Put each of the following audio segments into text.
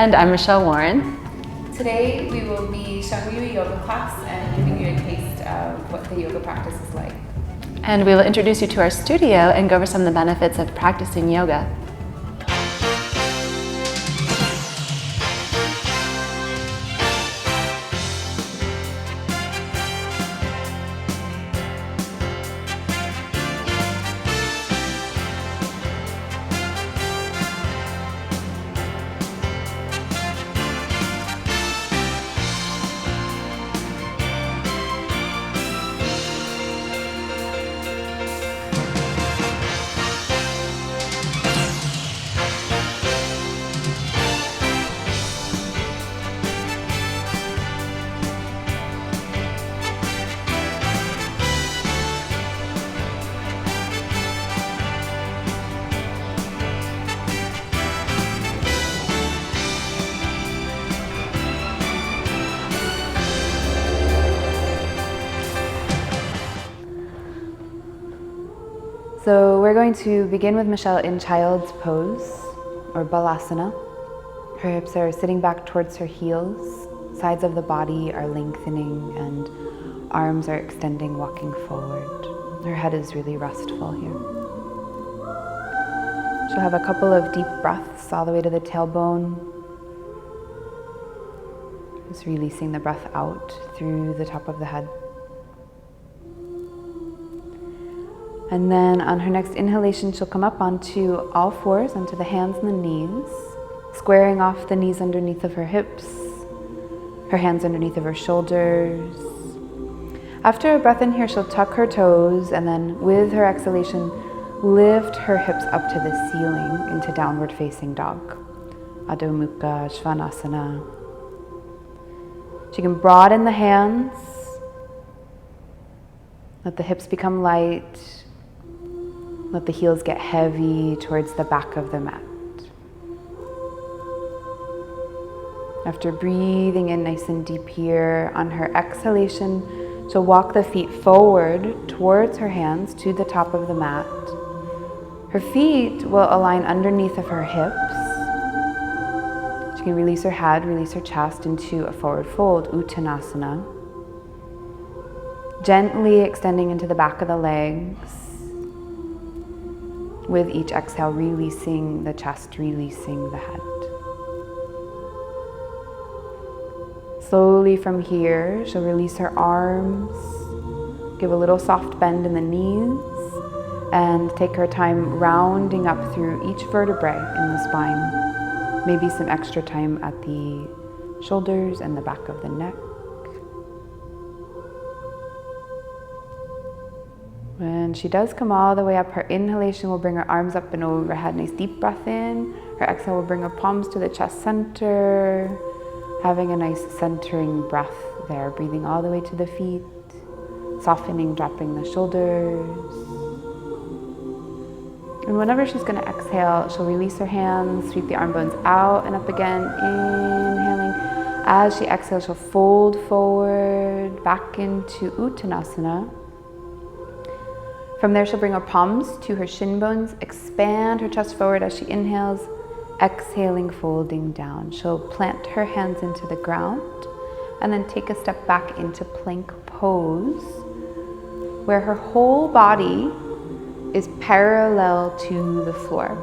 And I'm Michelle Warren. Today we will be showing you a yoga class and giving you a taste of what the yoga practice is like. And we will introduce you to our studio and go over some of the benefits of practicing yoga. So we're going to begin with Michelle in child's pose, or balasana. Her hips are sitting back towards her heels, sides of the body are lengthening, and arms are extending, walking forward. Her head is really restful here. She'll have a couple of deep breaths all the way to the tailbone. Just releasing the breath out through the top of the head. And then on her next inhalation, she'll come up onto all fours, onto the hands and the knees, squaring off the knees underneath of her hips, her hands underneath of her shoulders. After a breath in here, she'll tuck her toes, and then with her exhalation, lift her hips up to the ceiling into downward facing dog. Adho Mukha Svanasana. She can broaden the hands, let the hips become light. Let the heels get heavy towards the back of the mat. After breathing in nice and deep here, on her exhalation, she'll walk the feet forward towards her hands to the top of the mat. Her feet will align underneath of her hips. She can release her head, release her chest into a forward fold, Uttanasana. Gently extending into the back of the legs. With each exhale, releasing the chest, releasing the head. Slowly from here, she'll release her arms, give a little soft bend in the knees, and take her time rounding up through each vertebrae in the spine. Maybe some extra time at the shoulders and the back of the neck. When she does come all the way up, her inhalation will bring her arms up and overhead. Nice deep breath in. Her exhale will bring her palms to the chest center. Having a nice centering breath there. Breathing all the way to the feet. Softening, dropping the shoulders. And whenever she's going to exhale, she'll release her hands, sweep the arm bones out and up again. Inhaling. As she exhales, she'll fold forward, back into Uttanasana. From there, she'll bring her palms to her shin bones, expand her chest forward as she inhales, exhaling, folding down. She'll plant her hands into the ground and then take a step back into plank pose, where her whole body is parallel to the floor.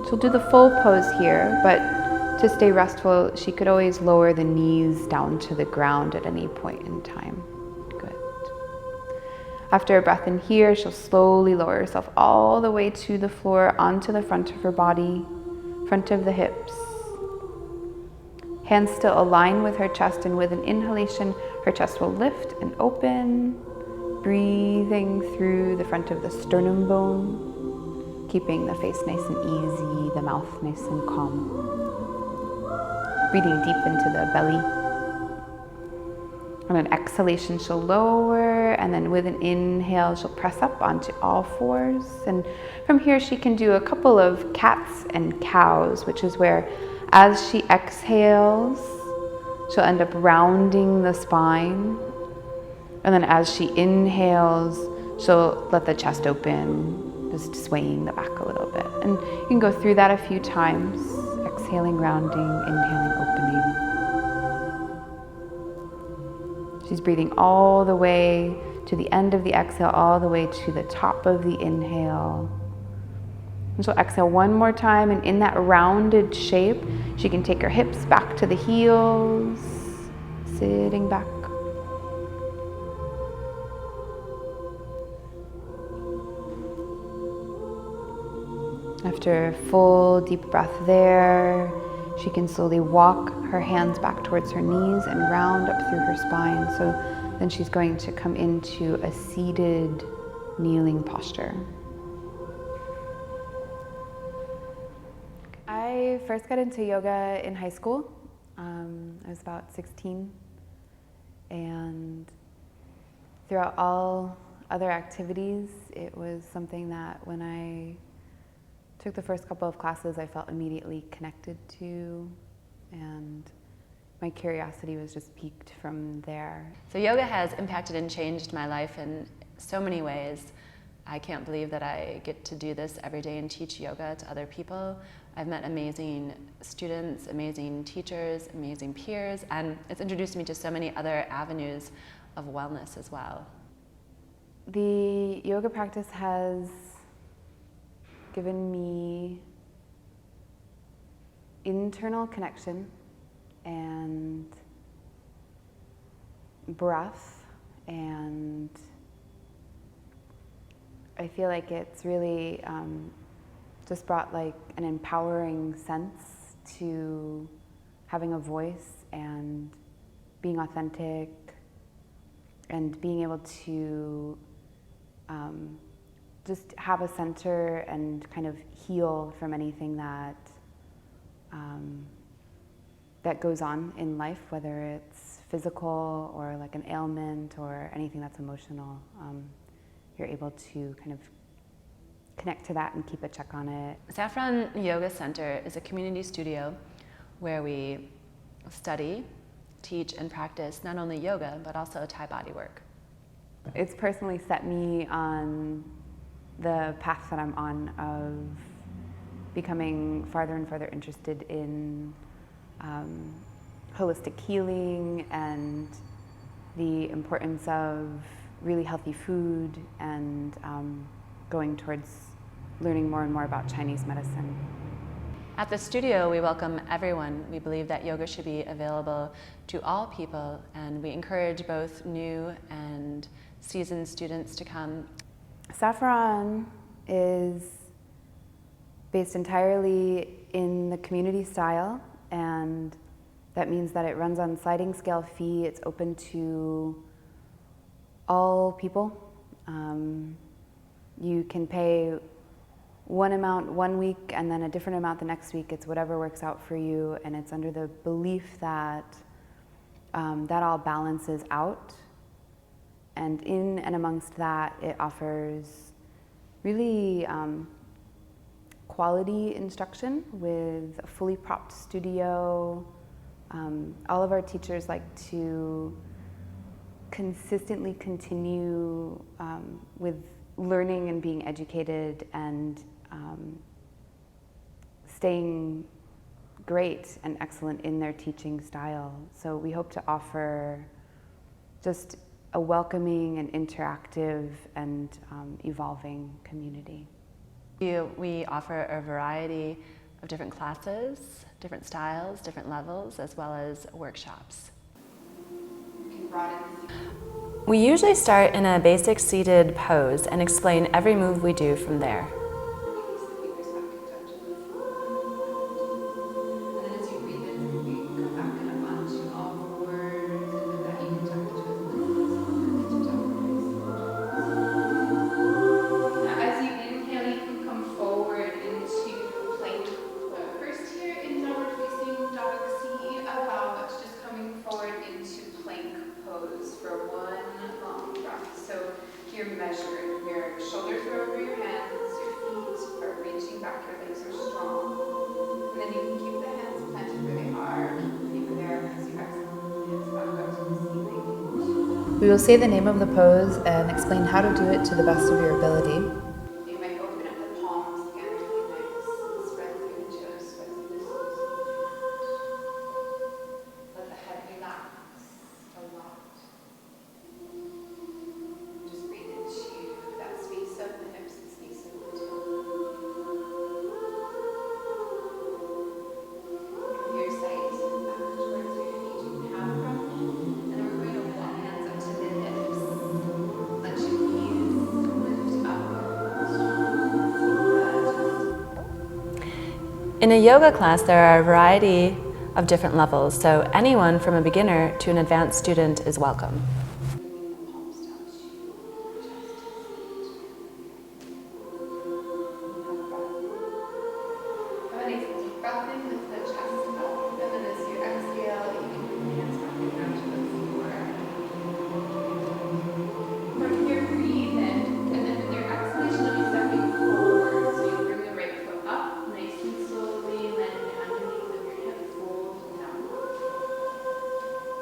She'll do the full pose here, but to stay restful, she could always lower the knees down to the ground at any point in time. After a breath in here, she'll slowly lower herself all the way to the floor, onto the front of her body, front of the hips. Hands still align with her chest, and with an inhalation, her chest will lift and open, breathing through the front of the sternum bone, keeping the face nice and easy, the mouth nice and calm. Breathing deep into the belly. On an exhalation, she'll lower, and then with an inhale, she'll press up onto all fours. And from here, she can do a couple of cats and cows, which is where, as she exhales, she'll end up rounding the spine. And then as she inhales, she'll let the chest open, just swaying the back a little bit. And you can go through that a few times. Exhaling, rounding, inhaling, opening. She's breathing all the way to the end of the exhale, all the way to the top of the inhale. And she'll exhale one more time, and in that rounded shape, she can take her hips back to the heels, sitting back. After a full deep breath there, she can slowly walk her hands back towards her knees and round up through her spine. So then she's going to come into a seated kneeling posture. I first got into yoga in high school. I was about 16, and throughout all other activities, it was something that when I took the first couple of classes I felt immediately connected to, and my curiosity was just piqued from there. So yoga has impacted and changed my life in so many ways. I can't believe that I get to do this every day and teach yoga to other people. I've met amazing students, amazing teachers, amazing peers, and it's introduced me to so many other avenues of wellness as well. The yoga practice has given me internal connection and breath, and I feel like it's really just brought like an empowering sense to having a voice and being authentic and being able to just have a center and kind of heal from anything that that goes on in life, whether it's physical or like an ailment or anything that's emotional. You're able to kind of connect to that and keep a check on it. Saffron Yoga Center is a community studio where we study, teach, and practice not only yoga, but also Thai body work. It's personally set me on the path that I'm on of becoming farther and farther interested in holistic healing and the importance of really healthy food and going towards learning more and more about Chinese medicine. At the studio, we welcome everyone. We believe that yoga should be available to all people, and we encourage both new and seasoned students to come. Saffron is based entirely in the community style, and that means that it runs on sliding scale fee. It's open to all people. You can pay one amount 1 week and then a different amount the next week. It's whatever works out for you, and it's under the belief that that all balances out. And in and amongst that, it offers really quality instruction with a fully propped studio. All of our teachers like to consistently continue with learning and being educated and staying great and excellent in their teaching style. So we hope to offer just a welcoming and interactive and evolving community. We offer a variety of different classes, different styles, different levels, as well as workshops. We usually start in a basic seated pose and explain every move we do from there. Your shoulders are over your hands, your feet are reaching back, your legs are strong. And then you can keep the hands planted where they are, keep the feet there as you exhale, hips back up to the ceiling. We will say the name of the pose and explain how to do it to the best of your ability. You might open up the palms again, really nice. Spread through the toes, spread through the soles. In a yoga class, there are a variety of different levels, so anyone from a beginner to an advanced student is welcome. Bringing the palms down to your chest and feet. Have a breath. Have a nice deep breath in with the chest up, and then as you exhale, you can bring your hands back down to the floor. From here, breathe in, and then with your exhalation, you'll be stepping forward. So you'll bring the right foot up, nice and slowly, letting the underneath of your hip fold down.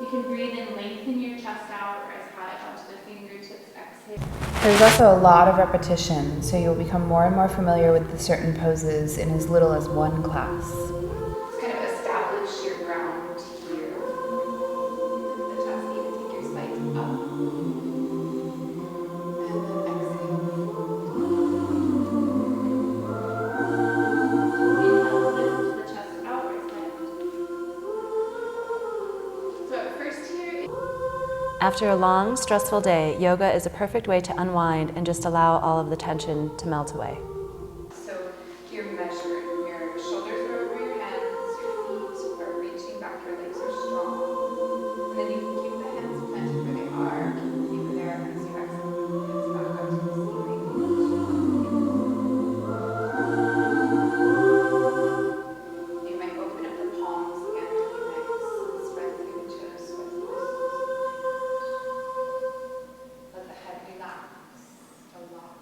You can breathe in, lengthen your chest out, or as high up onto the fingertips, exhale. There's also a lot of repetition, so you'll become more and more familiar with the certain poses in as little as one class. Just kind of establish your ground here. The chest, even take your spine up. And then exhale. Inhale, lift the chest outwards, lift. So at first here, After a long, stressful day, yoga is a perfect way to unwind and just allow all of the tension to melt away. so you're measuring. Your shoulders are over your hands, your feet are reaching back, your legs are strong. And then you can keep the hands planted where they are. Keep it there as you exhale, hands back up to the ceiling. You might open up the palms again really nice. Spread the fingertips, spread the muscles. Let the head relax a lot.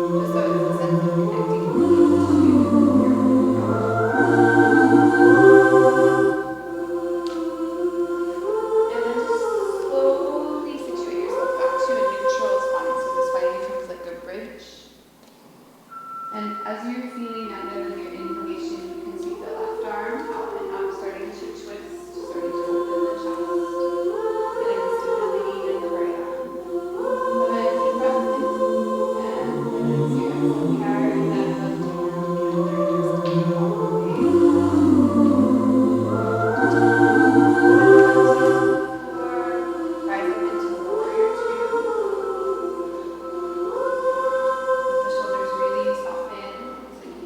Just so it's a sense of connecting fully to your own body. And then just slowly situate yourself back to a neutral spine. So the spine becomes like a bridge. And as you're feeling that with your inhalation, you can see the left arm out and up, starting to twist, starting to open the chest, getting the stability in the right arm. Have a deep breath in, and then as you exhale, carry that left hand together, just all the way. Put the left hand on the floor, rise up into warrior two. Let the shoulders really soften so you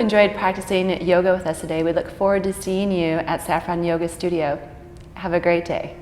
enjoyed practicing yoga with us today. We look forward to seeing you at Saffron Yoga Studio. Have a great day.